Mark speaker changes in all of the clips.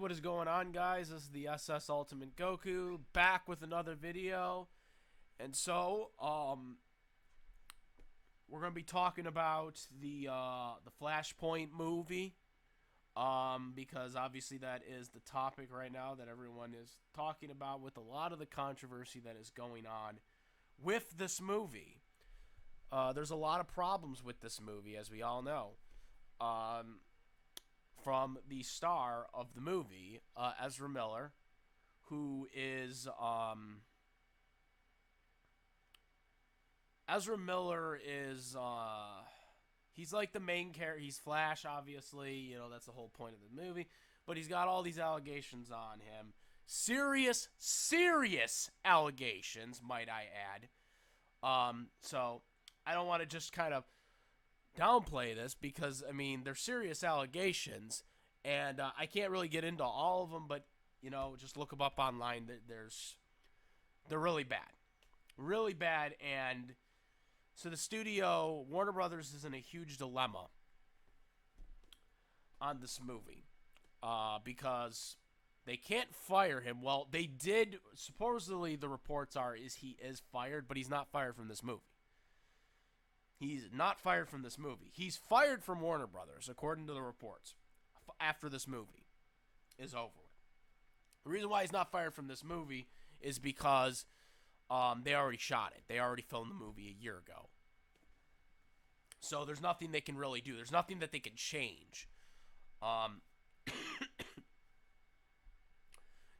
Speaker 1: what is going on, guys? This is the SS Ultimate Goku back with another video. And so, we're going to be talking about the Flashpoint movie. Because obviously that is the topic right now that everyone is talking about with a lot of the controversy that is going on with this movie. There's a lot of problems with this movie, as we all know. From the star of the movie, Ezra Miller, who is Ezra Miller is he's like the main character. He's Flash, obviously. You know, that's the whole point of the movie. But he's got all these allegations on him. Serious allegations, might I add. So I don't want to just kind of downplay this because, I mean, they're serious allegations. And I can't really get into all of them, but, you know, just look them up online. They're really bad. Really bad, and so the studio, Warner Brothers, is in a huge dilemma on this movie because they can't fire him. Well, they did. Supposedly, the reports are he is fired, but he's not fired from this movie. He's not fired from this movie. He's fired from Warner Brothers, according to the reports, after this movie is over with. The reason why he's not fired from this movie is because they already shot it. They already filmed the movie a year ago. So there's nothing they can really do. There's nothing that they can change.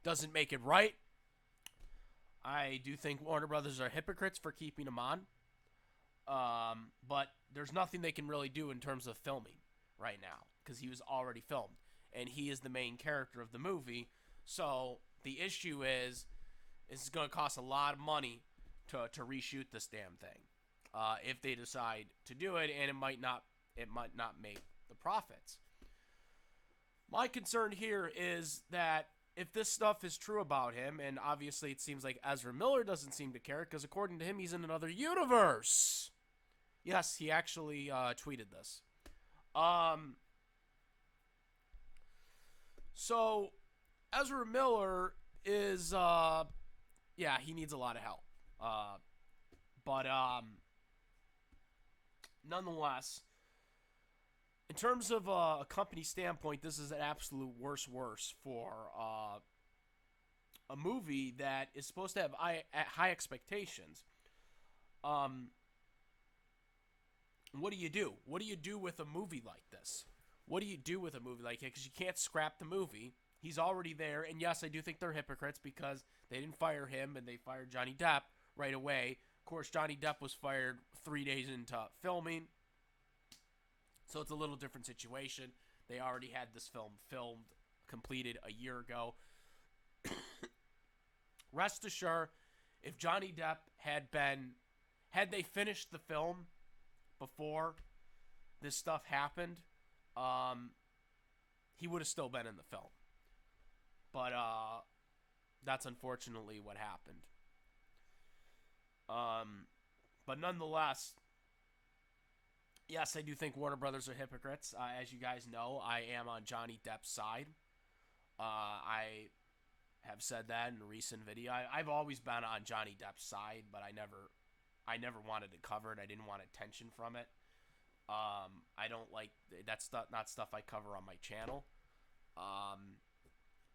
Speaker 1: Doesn't make it right. I do think Warner Brothers are hypocrites for keeping him on. But there's nothing they can really do in terms of filming right now because he was already filmed. And he is the main character of the movie. So the issue is it's going to cost a lot of money to reshoot this damn thing if they decide to do it, and it might not make the profits. My concern here is that if this stuff is true about him, and obviously it seems like Ezra Miller doesn't seem to care because according to him he's in another universe. Yes, he actually tweeted this. So Ezra Miller is yeah, he needs a lot of help. But nonetheless, in terms of a company standpoint, this is an absolute worse for a movie that is supposed to have high expectations. What do you do? What do you do with a movie like this? What do you do with a movie like it? Because you can't scrap the movie. He's already there, and yes, I do think they're hypocrites because they didn't fire him, and they fired Johnny Depp right away. Of course, Johnny Depp was fired 3 days into filming, so it's a little different situation. They already had this film filmed, completed a year ago. Rest assured, if Johnny Depp had they finished the film before this stuff happened, he would have still been in the film. But that's unfortunately what happened. But nonetheless, yes, I do think Warner Brothers are hypocrites. As you guys know, I am on Johnny Depp's side. I have said that in a recent video. I've always been on Johnny Depp's side, but I never wanted to cover it. I didn't want attention from it. I don't like that's not stuff I cover on my channel.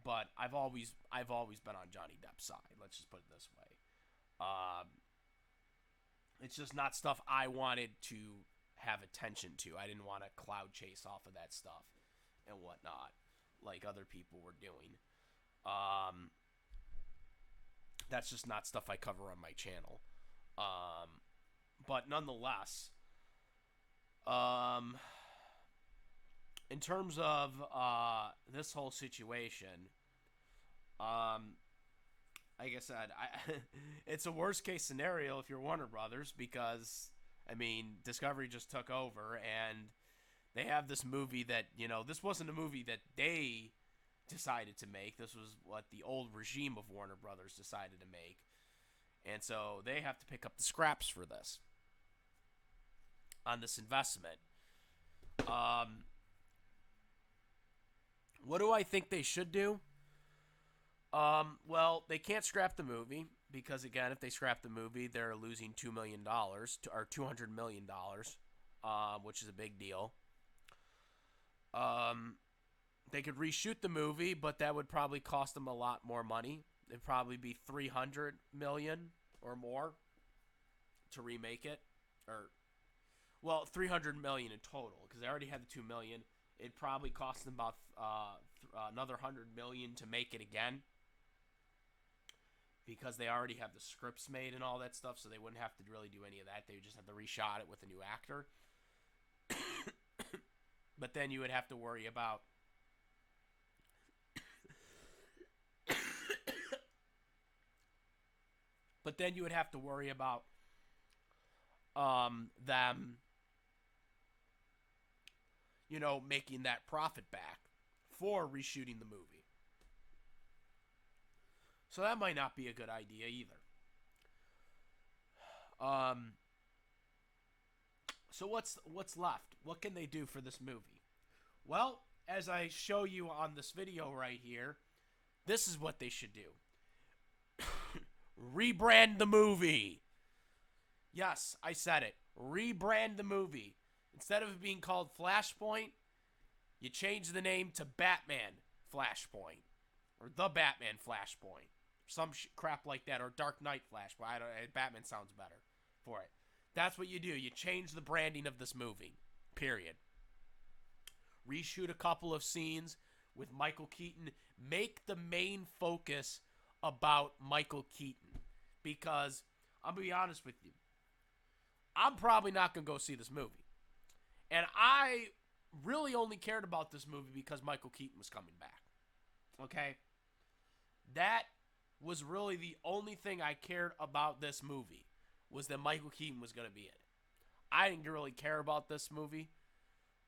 Speaker 1: But I've always been on Johnny Depp's side. Let's just put it this way. It's just not stuff I wanted to have attention to. I didn't want to cloud chase off of that stuff and whatnot, like other people were doing. That's just not stuff I cover on my channel. But nonetheless, in terms of this whole situation, like I said, it's a worst case scenario if you're Warner Brothers because, I mean, Discovery just took over and they have this movie that, you know, this wasn't a movie that they decided to make. This was what the old regime of Warner Brothers decided to make. And so they have to pick up the scraps for this on this investment. What do I think they should do? Well, they can't scrap the movie because, again, if they scrap the movie, they're losing $2 million or $200 million, which is a big deal. They could reshoot the movie, but that would probably cost them a lot more money. It'd probably be $300 million or more to remake it, or $300 million in total because they already had the $2 million. It'd probably cost them about another $100 million to make it again because they already have the scripts made and all that stuff, so they wouldn't have to really do any of that. They would just have to reshot it with a new actor. But then you would have to worry about them, making that profit back for reshooting the movie. So that might not be a good idea either. So what's left? What can they do for this movie? Well, as I show you on this video right here, this is what they should do. Rebrand the movie. Yes, I said it. Rebrand the movie. Instead of it being called Flashpoint, you change the name to Batman Flashpoint. Or The Batman Flashpoint. Some crap like that. Or Dark Knight Flashpoint. Batman sounds better for it. That's what you do. You change the branding of this movie. Period. Reshoot a couple of scenes with Michael Keaton. Make the main focus about Michael Keaton. Because, I'm going to be honest with you, I'm probably not going to go see this movie. And I really only cared about this movie because Michael Keaton was coming back. Okay? That was really the only thing I cared about this movie, was that Michael Keaton was going to be in it. I didn't really care about this movie.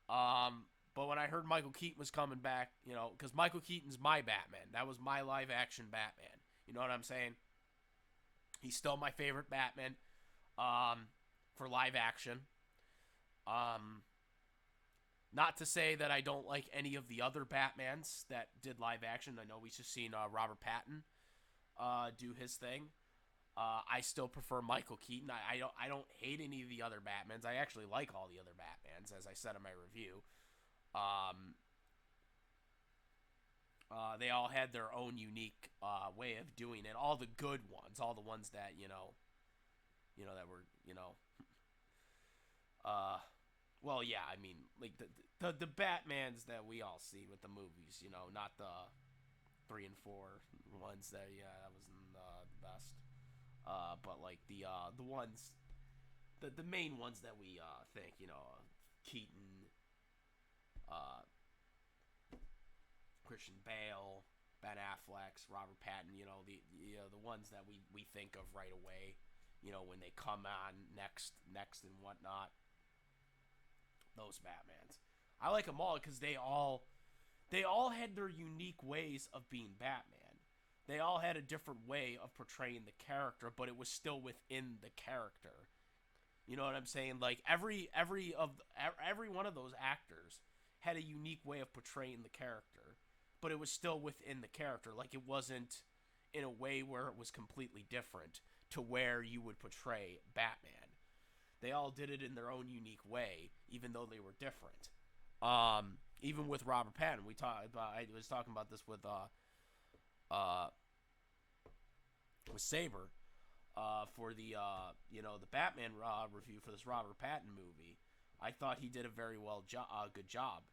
Speaker 1: But when I heard Michael Keaton was coming back, because Michael Keaton's my Batman. That was my live-action Batman. You know what I'm saying? He's still my favorite Batman for live action. Not to say that I don't like any of the other Batmans that did live action. I know we've just seen Robert Pattinson do his thing. I still prefer Michael Keaton. I don't hate any of the other Batmans. I actually like all the other Batmans, as I said in my review. They all had their own unique way of doing it. All the good ones, all the ones that that were well, yeah. I mean, like the Batmans that we all see with the movies, not the 3 and 4 ones that that wasn't the best. But like the ones, the main ones that we think, Keaton, Christian Bale, Ben Affleck, Robert Pattinson, the ones that we think of right away, when they come on next and whatnot. Those Batmans, I like them all because they all had their unique ways of being Batman. They all had a different way of portraying the character, but it was still within the character. You know what I'm saying? Like every one of those actors had a unique way of portraying the character, but it was still within the character. Like it wasn't in a way where it was completely different to where you would portray Batman. They all did it in their own unique way, even though they were different. Even with Robert Pattinson, I was talking about this with Saber for the the Batman review for this Robert Pattinson movie. I thought he did a very good job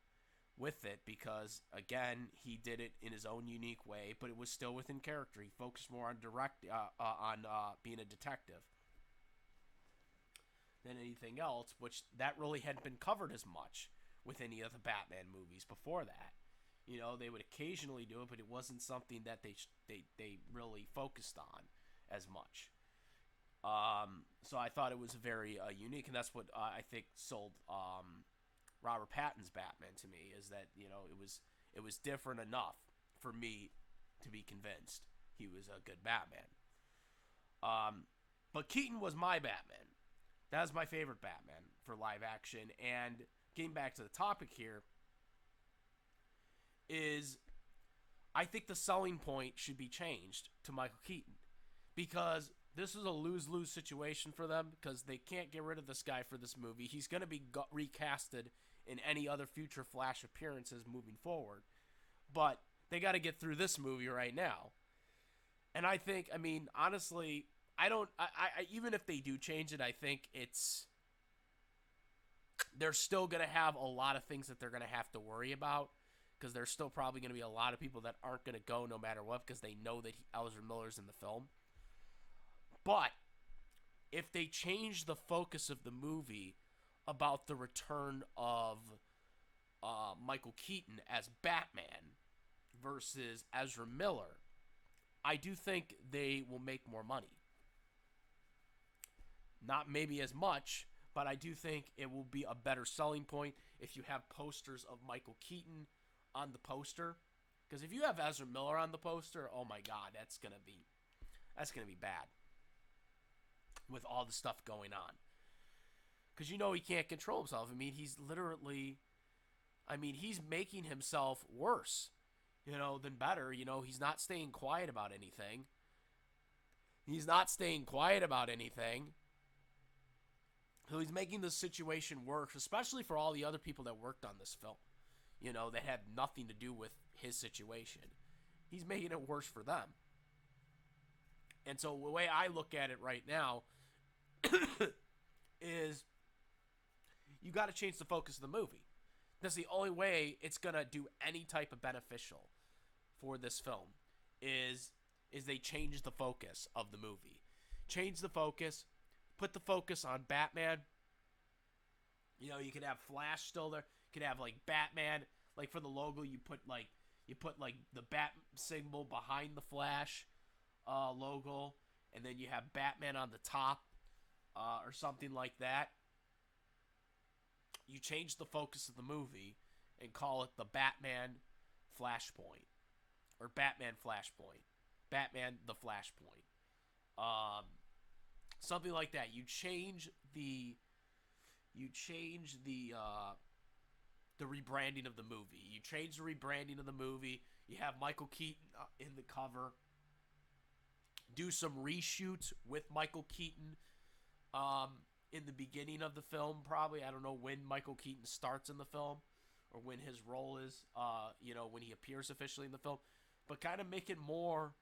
Speaker 1: with it because, again, he did it in his own unique way, but it was still within character. He focused more on being a detective than anything else, which that really hadn't been covered as much with any of the Batman movies before that. They would occasionally do it, but it wasn't something that they really focused on as much. So I thought it was very unique, and that's what I think sold Robert Pattinson's Batman to me, is that it was different enough for me to be convinced he was a good Batman. But Keaton was my Batman. That was my favorite Batman for live action. And getting back to the topic here, is I think the selling point should be changed to Michael Keaton, because this is a lose-lose situation for them, because they can't get rid of this guy for this movie. He's going to be recasted in any other future Flash appearances moving forward. But they got to get through this movie right now. And I think, I mean, honestly, even if they do change it, I think they're still going to have a lot of things that they're going to have to worry about, because there's still probably going to be a lot of people that aren't going to go no matter what, because they know that Ezra Miller's in the film. But if they change the focus of the movie about the return of Michael Keaton as Batman versus Ezra Miller, I do think they will make more money. Not maybe as much, but I do think it will be a better selling point if you have posters of Michael Keaton on the poster. Because if you have Ezra Miller on the poster, oh my God, that's gonna be bad. With all the stuff going on. Because he can't control himself. I mean, he's making himself worse, than better. He's not staying quiet about anything. So he's making the situation worse, especially for all the other people that worked on this film, that had nothing to do with his situation. He's making it worse for them. And so the way I look at it right now is you got to change the focus of the movie. That's the only way it's going to do any type of beneficial for this film is they change the focus of the movie. Change the focus. Put the focus on Batman. You could have Flash still there. You could have like Batman, like for the logo you put like the bat symbol behind the Flash logo, and then you have Batman on the top or something like that. You change the focus of the movie and call it the Batman Flashpoint or Batman Flashpoint. Batman the Flashpoint. Something like that. You change the rebranding of the movie. You change the rebranding of the movie. You have Michael Keaton in the cover. Do some reshoots with Michael Keaton in the beginning of the film, probably. I don't know when Michael Keaton starts in the film or when his role is, when he appears officially in the film. But kind of make it more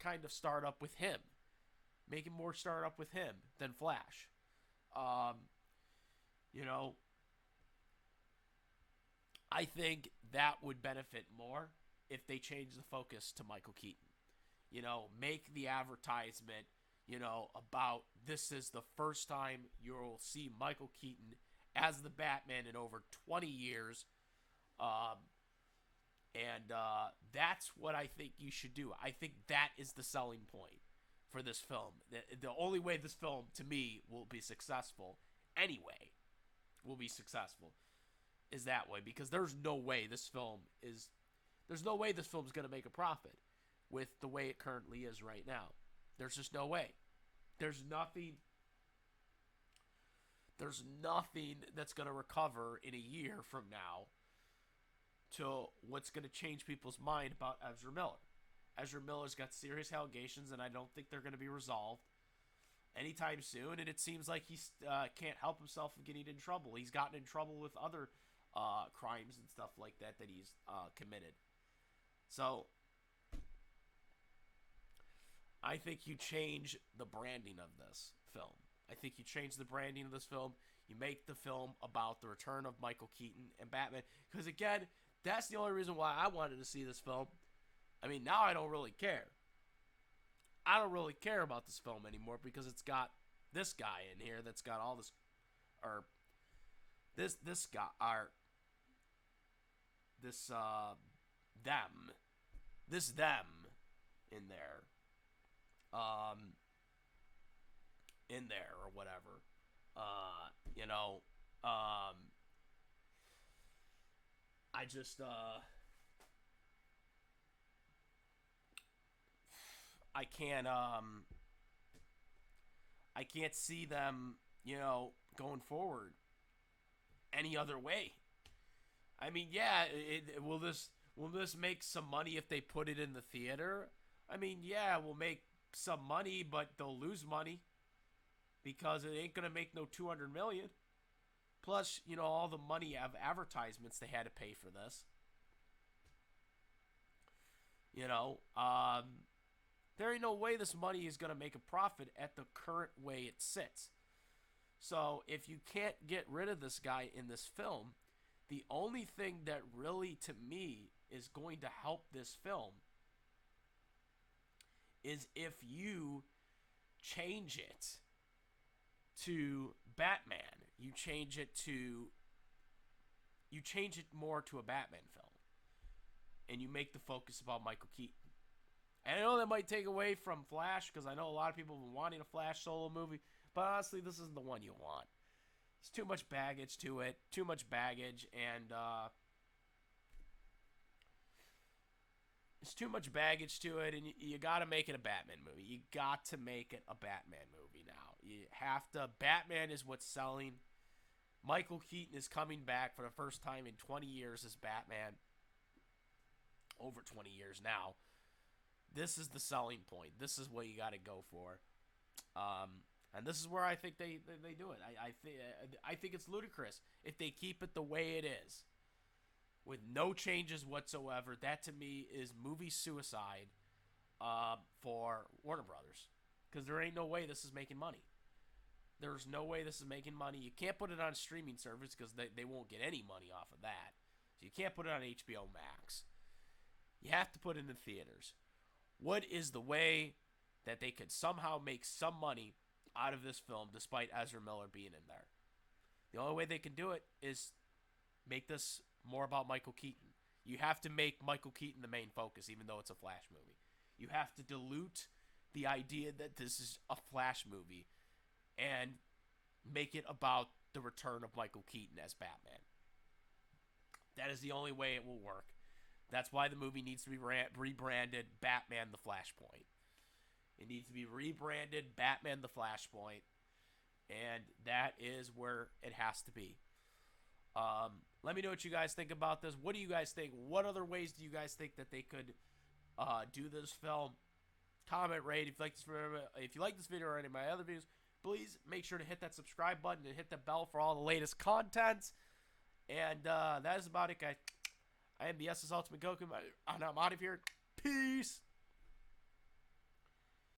Speaker 1: kind of start up with him. Make it more start up with him than Flash. I think that would benefit more if they change the focus to Michael Keaton. Make the advertisement, about this is the first time you'll see Michael Keaton as the Batman in over 20 years. That's what I think you should do. I think that is the selling point for this film. The only way this film, to me, will be successful is that way, because there's no way this film is going to make a profit with the way it currently is right now. There's just no way. There's nothing that's going to recover in a year from now to what's going to change people's mind about Ezra Miller. Ezra Miller's got serious allegations, and I don't think they're going to be resolved anytime soon, and it seems like he can't help himself from getting in trouble. He's gotten in trouble with other crimes and stuff like that he's committed. So I think you change the branding of this film. I think you change the branding of this film. You make the film about the return of Michael Keaton and Batman. Because, again, that's the only reason why I wanted to see this film. I mean, now I don't really care. I don't really care about this film anymore because it's got this guy in here that's got all this, or this guy, or them in there. Or whatever. I just, I can't see them, going forward any other way. I mean, yeah, will Will this make some money if they put it in the theater? I mean, yeah, we'll make some money, but they'll lose money because it ain't gonna make no 200 million. Plus, all the money of advertisements they had to pay for this. You know, there ain't no way this money is gonna make a profit at the current way it sits. So if you can't get rid of this guy in this film, the only thing that really, to me, is going to help this film is if you change it to Batman. You change it more to a Batman film, and you make the focus about Michael Keaton. And I know that might take away from Flash, because I know a lot of people have been wanting a Flash solo movie, but honestly, this isn't the one you want. There's too much baggage to it, and it's too much baggage to it, and you got to make it a Batman movie. You got to make it a Batman movie now. You have to. Batman is what's selling. Michael Keaton is coming back for the first time in 20 years as Batman. Over 20 years now. This is the selling point. This is what you got to go for. And this is where I think they do it. I think it's ludicrous if they keep it the way it is, with no changes whatsoever. That to me is movie suicide for Warner Brothers, because there ain't no way this is making money. There's no way this is making money. You can't put it on a streaming service because they won't get any money off of that. So you can't put it on HBO Max. You have to put it in theaters. What is the way that they could somehow make some money out of this film despite Ezra Miller being in there? The only way they can do it is make this more about Michael Keaton. You have to make Michael Keaton the main focus, even though it's a Flash movie. You have to dilute the idea that this is a Flash movie and make it about the return of Michael Keaton as Batman. That is the only way it will work. That's why the movie needs to be rebranded Batman the Flashpoint. It needs to be rebranded Batman the Flashpoint. And that is where it has to be. Let me know what you guys think about this. What do you guys think? What other ways do you guys think that they could do this film? Comment, rate if you like this video or any of my other videos. Please make sure to hit that subscribe button and hit the bell for all the latest content. And that is about it, guys. I am the SS Ultimate Goku, and I'm out of here. Peace.